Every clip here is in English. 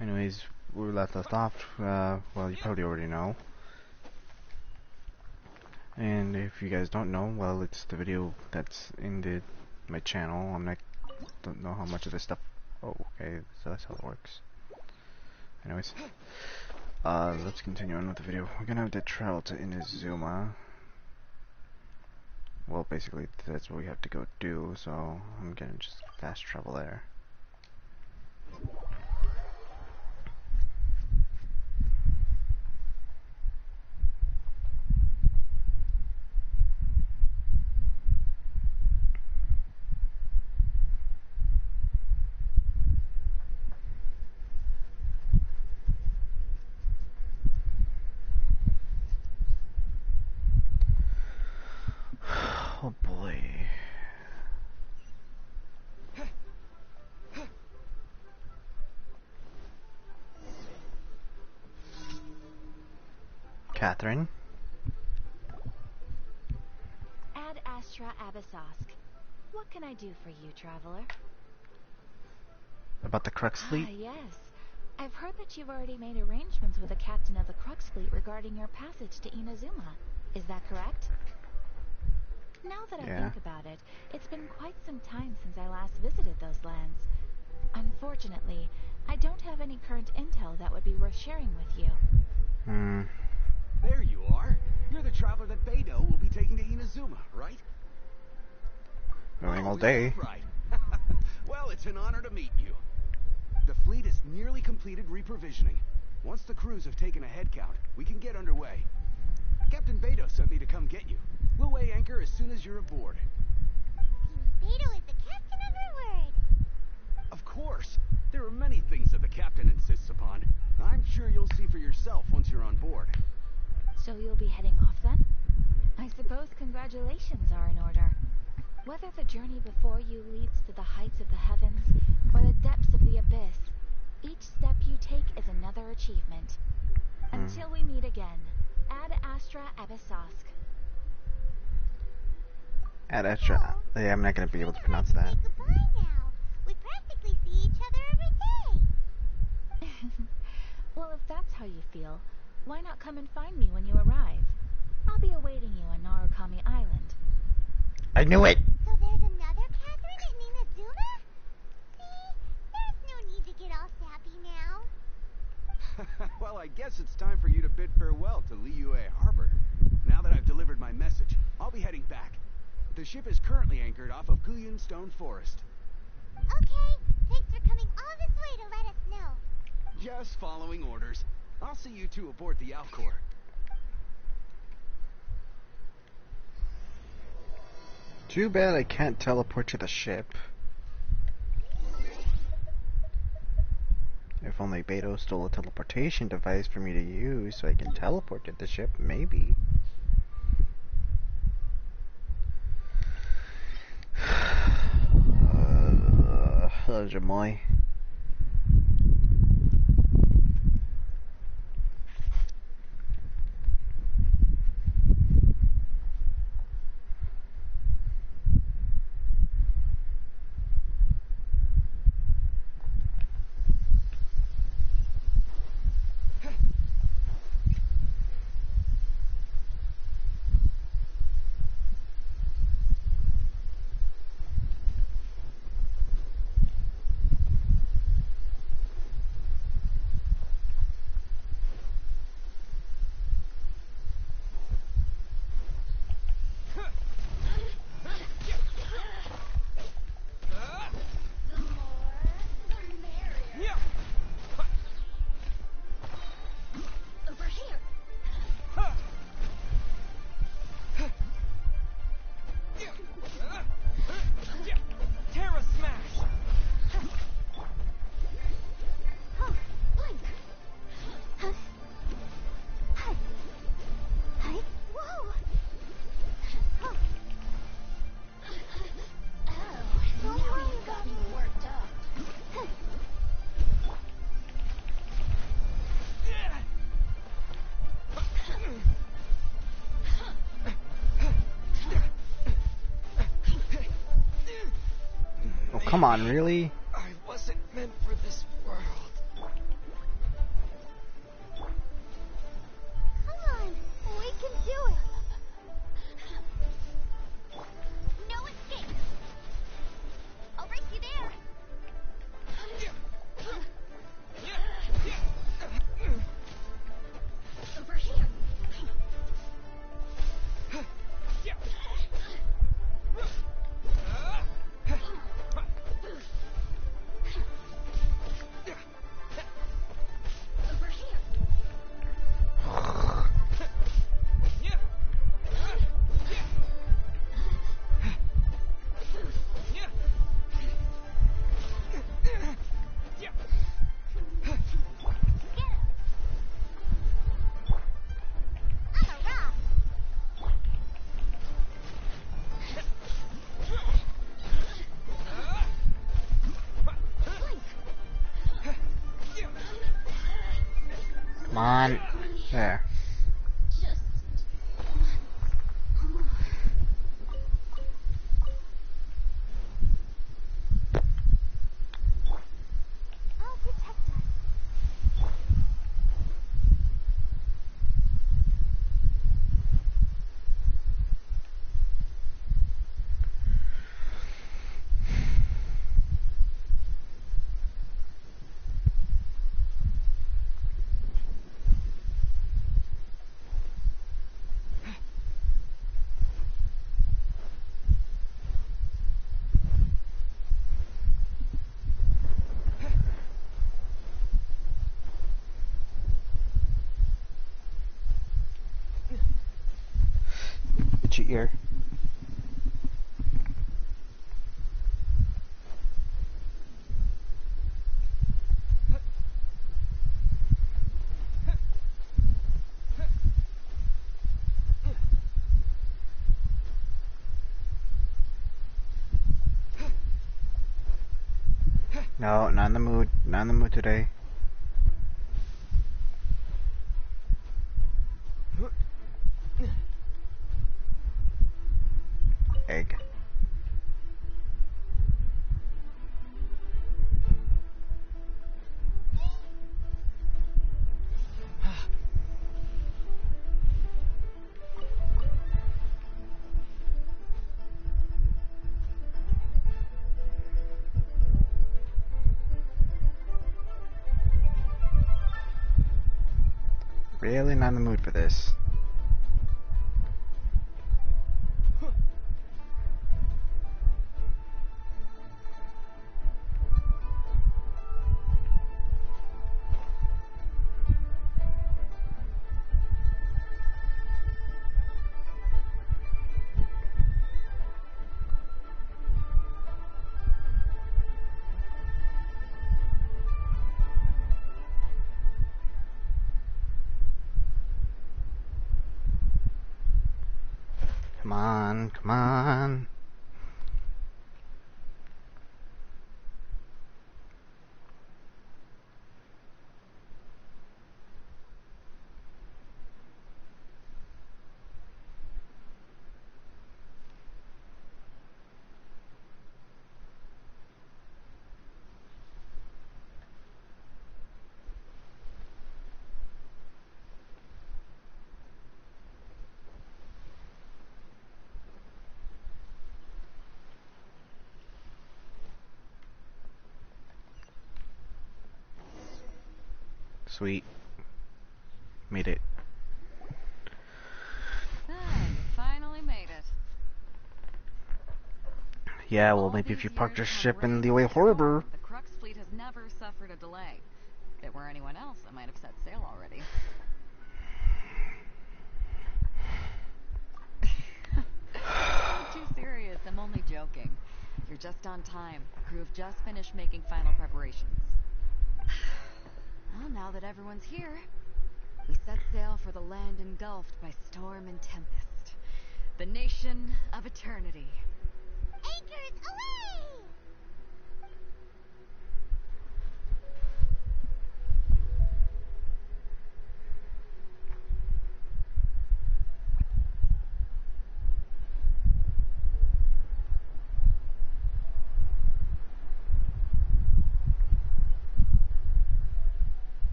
Anyways, we left off, well, you probably already know. And if you guys don't know, well, it's the video that's in my channel. Don't know how much of this stuff. Oh, okay, so that's how it works. Anyways, let's continue on with the video. We're gonna have to travel to Inazuma. Well, basically, that's what we have to go do, so I'm gonna just fast travel there. Oh boy. Catherine? Ad Astra Abyssosque. What can I do for you, traveler? About the Crux fleet? Ah, yes. I've heard that you've already made arrangements with the captain of the Crux fleet regarding your passage to Inazuma. Is that correct? Now that I think about it, it's been quite some time since I last visited those lands. Unfortunately, I don't have any current intel that would be worth sharing with you. There you are. You're the traveler that Beidou will be taking to Inazuma, right? Going all day. Right. Well, it's an honor to meet you. The fleet is nearly completed reprovisioning. Once the crews have taken a head count, we can get underway. Captain Beidou sent me to come get you. We'll weigh anchor as soon as you're aboard. Beidou is the captain of her word. Of course. There are many things that the captain insists upon. I'm sure you'll see for yourself once you're on board. So you'll be heading off then? I suppose congratulations are in order. Whether the journey before you leads to the heights of the heavens or the depths of the abyss, each step you take is another achievement. Until we meet again, Ad Astra Abyssosque. Ad Astra. Yeah, I'm not gonna be able to pronounce that. Say goodbye now. We practically see each other every day. Well, if that's how you feel, why not come and find me when you arrive? I'll be awaiting you on Narukami Island. I knew it! So there's another Catherine in Inazuma? See? There's no need to get all sappy now. Well, I guess it's time for you to bid farewell to Liyue Harbor. Now that I've delivered my message, I'll be heading back. The ship is currently anchored off of Guyun Stone Forest. Okay, thanks for coming all this way to let us know. Just following orders. I'll see you two aboard the Alcor. Too bad I can't teleport to the ship. If only Beidou stole a teleportation device for me to use so I can teleport to the ship, maybe. Hello, Jamoy. Come on, really? I wasn't meant for this world. Come on. There. Just I'll protect us. Itchy ear. No, not in the mood. Not in the mood today. Egg. Really not in the mood for this. Come on, come on. Sweet. Made it. Ah, you finally made it. Yeah, well, All maybe if these you parked your years ship on in the raids way and harbor. storm, the Crux fleet has never suffered a delay. If it were anyone else, I might have set sail already. Don't be too serious, I'm only joking. You're just on time. The crew have just finished making final preparations. Well, now that everyone's here, we set sail for the land engulfed by storm and tempest. The nation of eternity. Anchors away!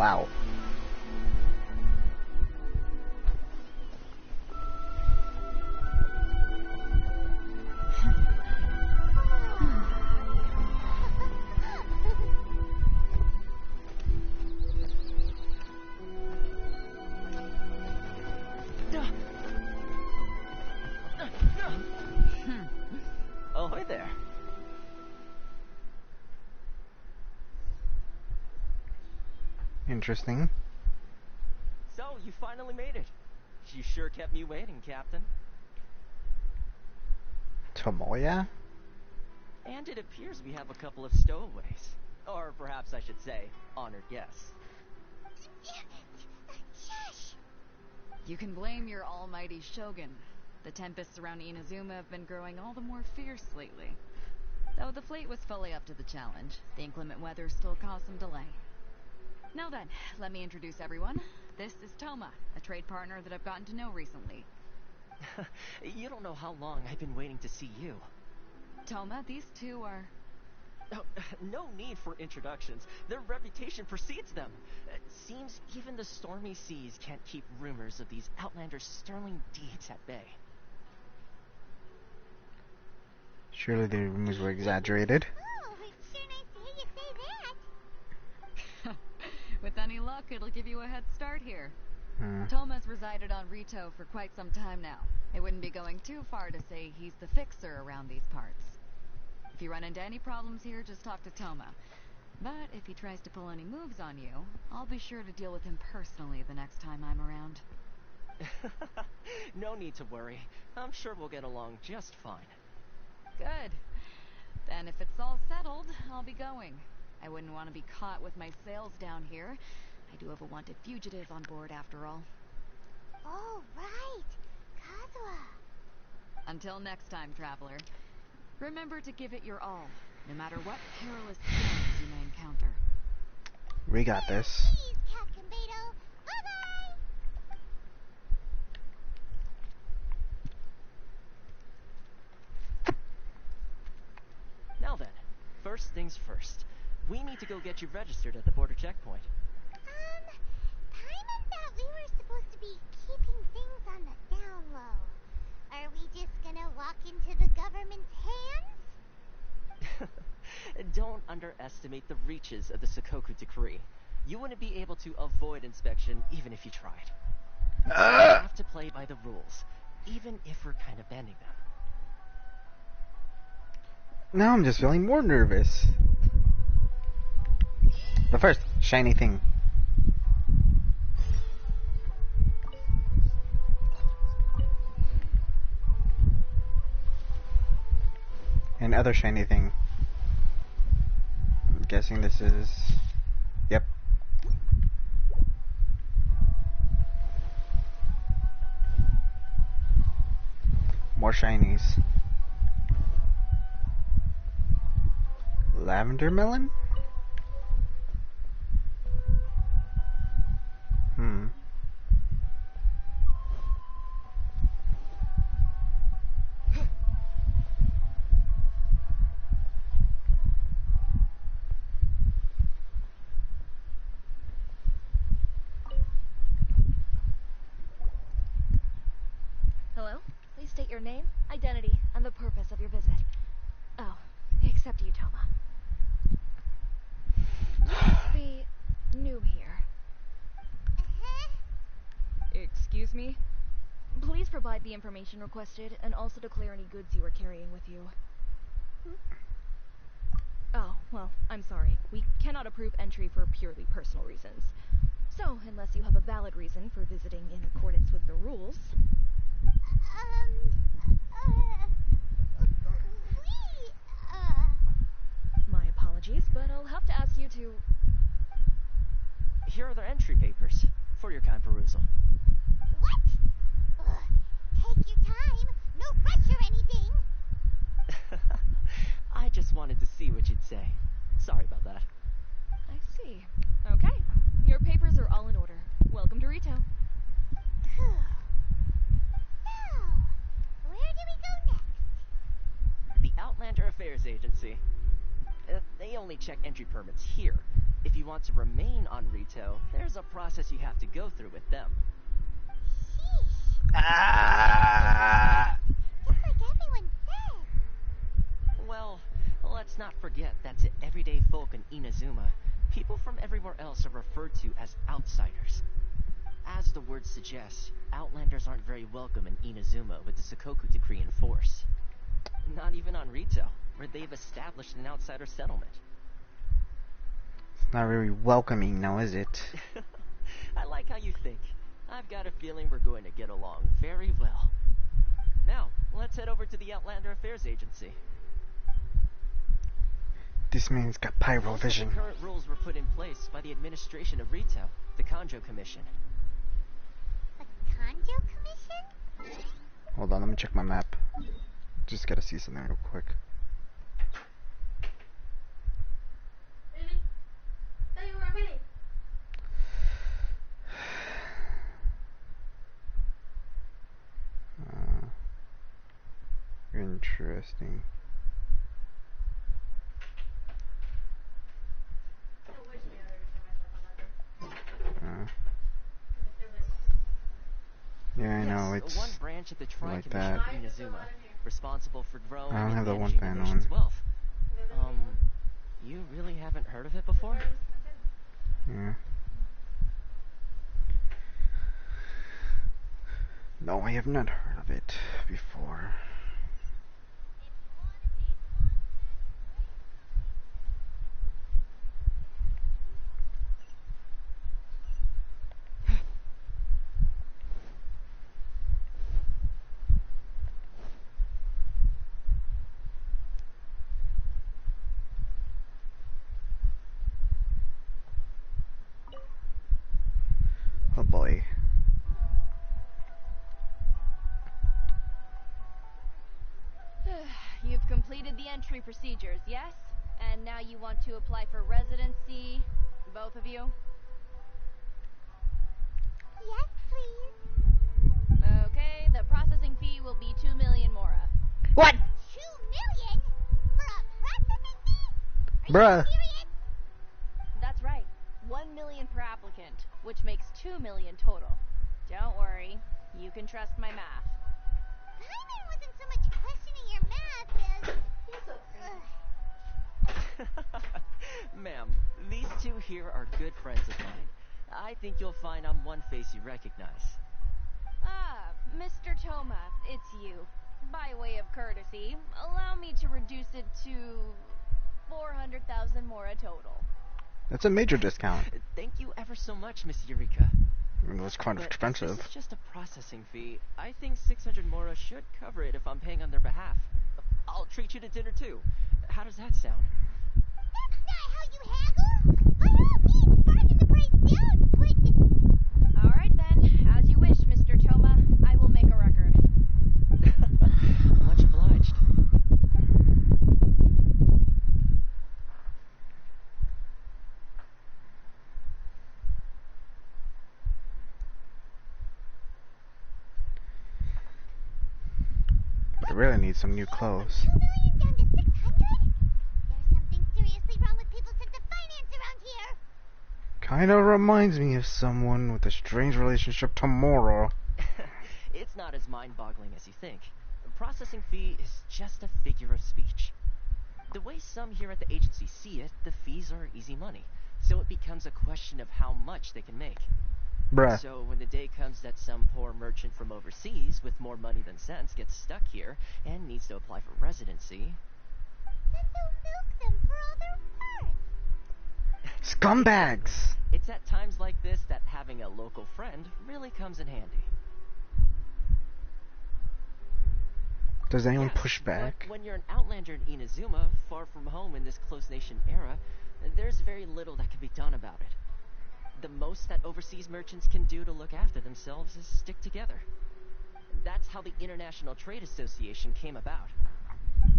Wow. Ahoy there. Interesting. So, you finally made it. You sure kept me waiting, Captain. Tomoya? And it appears we have a couple of stowaways. Or perhaps I should say, honored guests. Shush! You can blame your almighty shogun. The tempests around Inazuma have been growing all the more fierce lately. Though the fleet was fully up to the challenge, the inclement weather still caused some delay. Now then, let me introduce everyone. This is Toma, a trade partner that I've gotten to know recently. You don't know how long I've been waiting to see you. Toma, these two are... Oh, no need for introductions. Their reputation precedes them. Seems even the stormy seas can't keep rumors of these outlanders' sterling deeds at bay. Surely the rumors were exaggerated. Oh, it's sure nice to hear you say that. With any luck, it'll give you a head start here. Hmm. Toma's resided on Rito for quite some time now. It wouldn't be going too far to say he's the fixer around these parts. If you run into any problems here, just talk to Toma. But if he tries to pull any moves on you, I'll be sure to deal with him personally the next time I'm around. No need to worry. I'm sure we'll get along just fine. Good. Then if it's all settled, I'll be going. I wouldn't want to be caught with my sails down here. I do have a wanted fugitive on board after all. Oh, right. Kazuha. Until next time, traveler. Remember to give it your all, no matter what perilous storms you may encounter. We got this. Please, Captain Beto. Bye-bye. Now then, first things first. We need to go get you registered at the border checkpoint. Paimon thought we were supposed to be keeping things on the down low. Are we just gonna walk into the government's hands? Don't underestimate the reaches of the Sakoku Decree. You wouldn't be able to avoid inspection even if you tried. You have to play by the rules, even if we're kind of bending them. Now I'm just feeling more nervous. But first, shiny thing. And other shiny thing. I'm guessing this is... Yep. More shinies. Lavender melon? Hello? Please state your name, identity, and the purpose of your visit. Oh, except you, Toma. Must be new here. Excuse me? Please provide the information requested and also declare any goods you are carrying with you. Oh, well, I'm sorry. We cannot approve entry for purely personal reasons. So, unless you have a valid reason for visiting in accordance with the rules... My apologies, but I'll have to ask you to... Here are the entry papers, for your kind perusal. What? Take your time. No rush or anything. I just wanted to see what you'd say. Sorry about that. I see. Okay. Your papers are all in order. Welcome to Rito. So, where do we go next? The Outlander Affairs Agency. They only check entry permits here. If you want to remain on Rito, there's a process you have to go through with them. Sheesh. Just like everyone said. Well, let's not forget that to everyday folk in Inazuma, people from everywhere else are referred to as outsiders. As the word suggests, outlanders aren't very welcome in Inazuma with the Sakoku decree in force. Not even on Rito, where they've established an outsider settlement. It's not very welcoming now, is it? I like how you think. I've got a feeling we're going to get along very well. Now, let's head over to the Outlander Affairs Agency. This man's got pyro vision. The current rules were put in place by the administration of Rito, the Kanjo Commission. The Kanjo Commission? Hold on, let me check my map. Just gotta see something real quick. Interesting. Yeah, I know, it's one branch of the like Tri-Commission that. of Inazuma, responsible for growing I don't and have the one managing fan the nation's on. wealth. You really haven't heard of it before? Yeah. No, I have not heard of it before. Oh boy. You've completed the entry procedures, yes? And now you want to apply for residency, both of you? Yes, please. Okay, the processing fee will be 2 million Mora. What? 2 million? For a processing fee? Are Bruh. you serious? That's right. 1 million per applicant, which makes 2 million total. Don't worry, you can trust my math. Paimon wasn't so much questioning your math as... Ma'am, these two here are good friends of mine. I think you'll find I'm one face you recognize. Ah, Mr. Toma, it's you. By way of courtesy, allow me to reduce it to 400,000 Mora total. That's a major discount. Thank you ever so much, Miss Eureka. It was kind of But expensive. this is just a processing fee. I think 600 Mora should cover it if I'm paying on their behalf. I'll treat you to dinner too. How does that sound? That's not how you haggle! By all means, bargain the price down, but... Alright then, as you wish, Mr. Toma. I will make a record. Much obliged. But I really need some new clothes. 2 million down to 600? There's something seriously wrong with people's sense of finance around here. Kinda reminds me of someone with a strange relationship to Mora. It's not as mind-boggling as you think. The processing fee is just a figure of speech. The way some here at the agency see it, the fees are easy money. So it becomes a question of how much they can make. Bruh. So when the day comes that some poor merchant from overseas with more money than sense gets stuck here and needs to apply for residency... Then they'll milk them for all they're worth. Scumbags! It's at times like this that having a local friend really comes in handy. Does anyone Yes, push back? But when you're an outlander in Inazuma, far from home in this close nation era, there's very little that can be done about it. The most that overseas merchants can do to look after themselves is stick together. That's how the International Trade Association came about.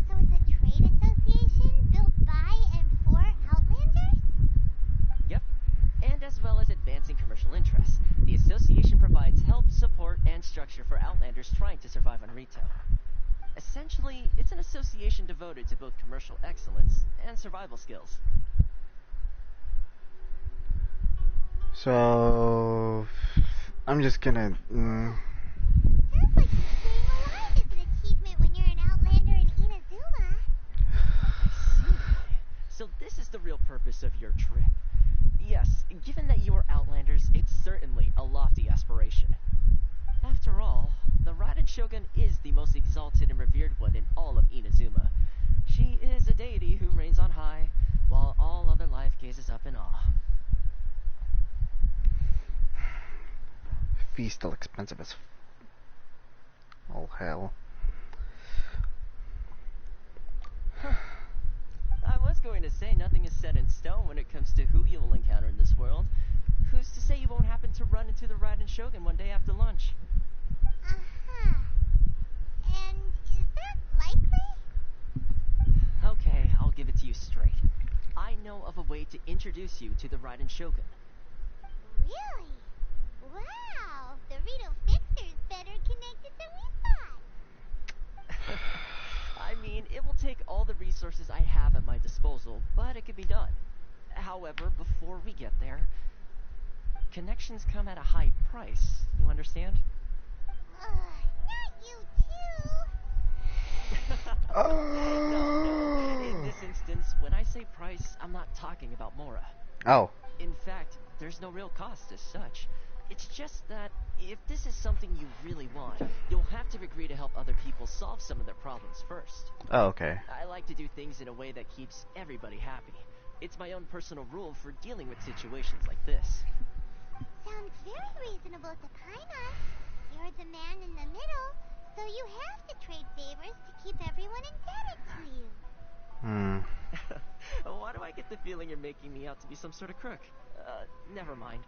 So it's a trade association built by and for Outlanders? Yep. And as well as advancing commercial interests, the association provides help, support, and structure for outlanders trying to survive on Rito. Essentially, it's an association devoted to both commercial excellence and survival skills. So I'm just gonna. Sounds like staying alive is an achievement when you're an Outlander in Inazuma. I see. So this is the real purpose of your trip. Yes, given that you are Outlanders, it's certainly a lofty aspiration. After all, the Raiden Shogun is the most exalted and revered one in all of Inazuma. She is a deity who reigns on high, while all other life gazes up in awe. Fee's still expensive as. Oh hell. Huh. I was going to say nothing is set in stone when it comes to who you will encounter in this world. Who's to say you won't happen to run into the Raiden Shogun one day after lunch? Uh-huh. And is that likely? Okay, I'll give it to you straight. I know of a way to introduce you to the Raiden Shogun. Really? Wow, the Rito Fixer's better connected than we thought. I mean, it will take all the resources I have at my disposal, but it can be done. However, before we get there, connections come at a high price. You understand? Not you too. No. In this instance, when I say price, I'm not talking about Mora. Oh. In fact, there's no real cost as such. It's just that if this is something you really want, you'll have to agree to help other people solve some of their problems first. Oh, okay. I like to do things in a way that keeps everybody happy. It's my own personal rule for dealing with situations like this. Sounds very reasonable to Paimon. You're the man in the middle, so you have to trade favors to keep everyone indebted to you. Why do I get the feeling you're making me out to be some sort of crook? Never mind.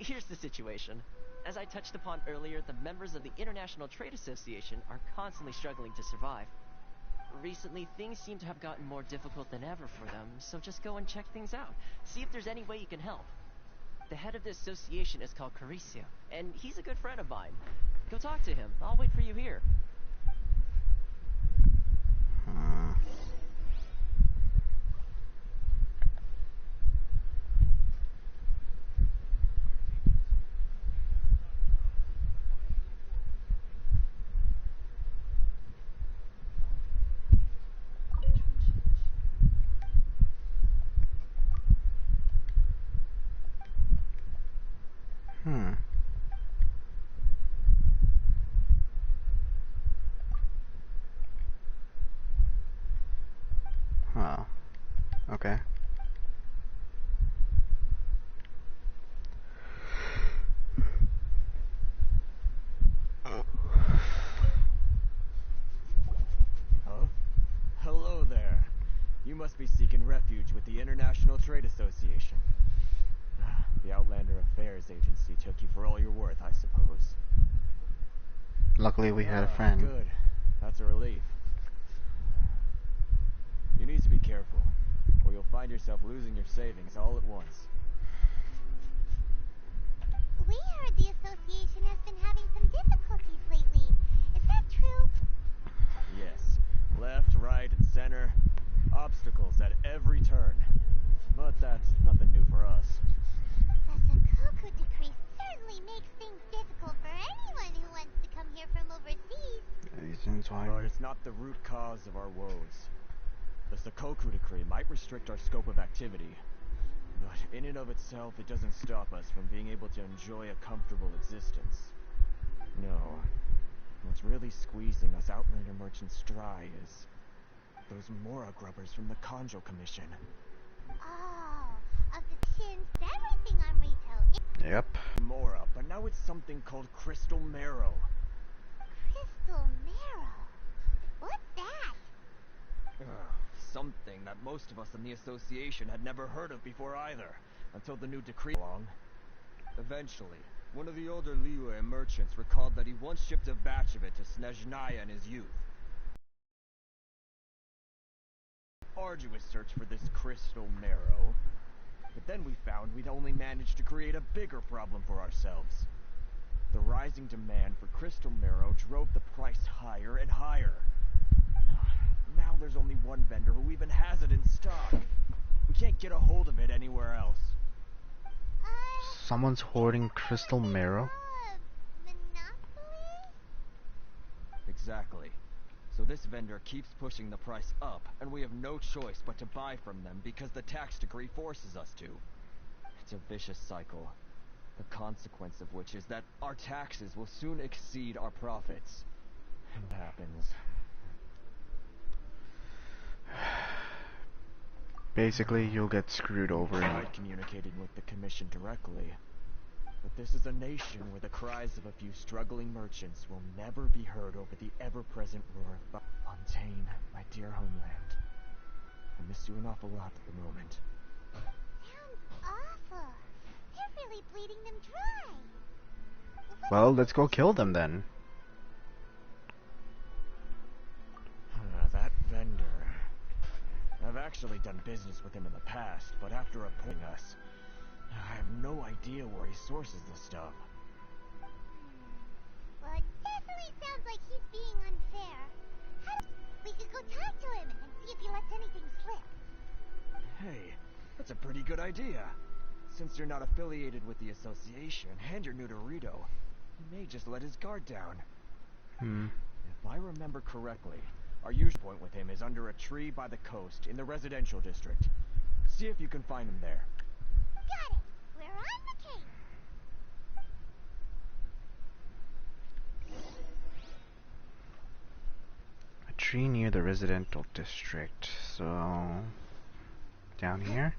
Here's the situation. As I touched upon earlier, the members of the International Trade Association are constantly struggling to survive. Recently, things seem to have gotten more difficult than ever for them, so just go and check things out. See if there's any way you can help. The head of the association is called Caricio, and he's a good friend of mine. Go talk to him. I'll wait for you here. Oh. Okay. Huh? Hello there. You must be seeking refuge with the International Trade Association. The Outlander Affairs Agency took you for all you're worth, I suppose. Luckily we had a friend. Good. That's a relief. You need to be careful, or you'll find yourself losing your savings all at once. We heard the association has been having some difficulties lately. Is that true? Yes. Left, right, and center. Obstacles at every turn. But that's nothing new for us. The Sakoku decree certainly makes things difficult for anyone who wants to come here from overseas. Reasons why. But it's not the root cause of our woes. The Sakoku decree might restrict our scope of activity, but in and of itself, it doesn't stop us from being able to enjoy a comfortable existence. No. What's really squeezing us Outlander merchants dry is those Mora grubbers from the Kanjo Commission. Oh, of the chins, everything on retail. Yep. Mora, but now it's something called Crystal Marrow. Crystal marrow. What's that? Something that most of us in the association had never heard of before either, until the new decree along. Eventually, one of the older Liyue merchants recalled that he once shipped a batch of it to Snezhnaya in his youth. Arduous search for this crystal marrow, but then we found we'd only managed to create a bigger problem for ourselves. The rising demand for crystal marrow drove the price higher and higher. Now there's only one vendor who even has it in stock. We can't get a hold of it anywhere else. Someone's hoarding crystal marrow. Monopoly? Exactly. So this vendor keeps pushing the price up, and we have no choice but to buy from them because the tax decree forces us to. It's a vicious cycle. The consequence of which is that our taxes will soon exceed our profits. And what happens? Basically, you'll get screwed over. I communicated with the commission directly. But this is a nation where the cries of a few struggling merchants will never be heard over the ever-present roar of Fontaine, my dear homeland. I miss you an awful lot at the moment. Sounds awful. They're really bleeding them dry. Well, let's go kill them then. That vendor. I've actually done business with him in the past, but after appointing us, I have no idea where he sources the stuff. Well, it definitely sounds like he's being unfair. We could go talk to him and see if he lets anything slip. Hey, that's a pretty good idea. Since you're not affiliated with the association and you're new to Rito, he may just let his guard down. If I remember correctly, our usual point with him is under a tree by the coast in the residential district. See if you can find him there. Got it. We're on the case. A tree near the residential district. So, down here.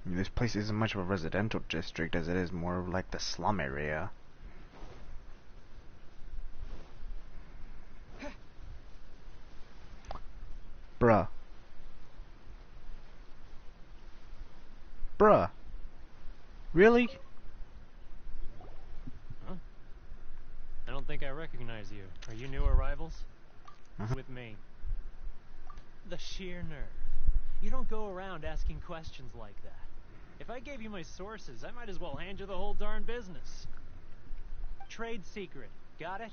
I mean, this place isn't much of a residential district as it is more of like the slum area. Bruh. Bruh. Really? Huh? I don't think I recognize you. Are you new arrivals? With me. The sheer nerve. You don't go around asking questions like that. If I gave you my sources, I might as well hand you the whole darn business. Trade secret. Got it?